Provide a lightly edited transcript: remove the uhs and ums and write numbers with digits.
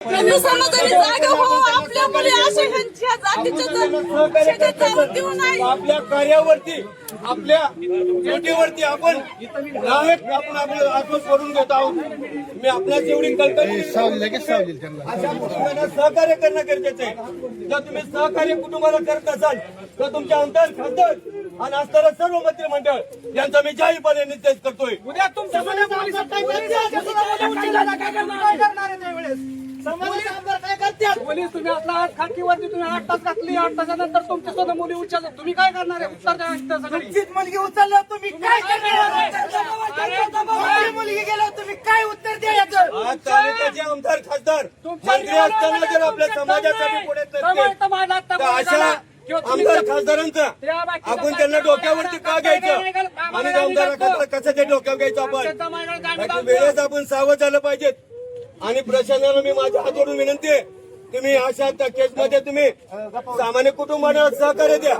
त्यांनी समाजाने जागा हो, आपल्या मुली अशा ह्यांच्या जातीच्या शेतात जाऊन देऊ नये. आपल्या कार्यावरती आपल्या ड्युटीवरती आपण आपलं आत्मच करून घेत आहोत. मी आपल्याच एवढी कल्पना अशा कुटुंबांना सहकार्य करणं गरजेचं आहे. जर तुम्ही सहकार्य कुटुंबाला करत असाल तर तुमच्या आमदार खासदार आणि असणारं सर्व मंत्रिमंडळ यांचा मी जाहीरपणे निर्देश करतोय. उद्या तुमच्या पोलीस तुम्ही आपला हात खाकीवरती तुम्ही 8 तास घातली, 8 तासानंतर तुमच्या स्वतः मुली उच्चार तुम्ही काय करणार आहे? उत्तर द्या. मुलगी उचललं तुम्ही काय करणार? मुलगी गेल्यावर तुम्ही काय उत्तर द्यायचं? आज तालुक्याचे आमदार खासदार मंत्री असताना जर आपल्या समाजासाठी पुढे नसते तर अशा आमदार खासदारांचा आपण त्यांना डोक्यावरती का घ्यायचं आणि आमदार कसं ते डोक्यावर घ्यायचं आपण वेळेस आपण सावध झालं पाहिजेत. आणि प्रशासनाला मी माझ्या हातवरून विनंती आहे, तुम्ही अशा केसमध्ये तुम्ही सामान्य कुटुंबाला सहकार्य द्या.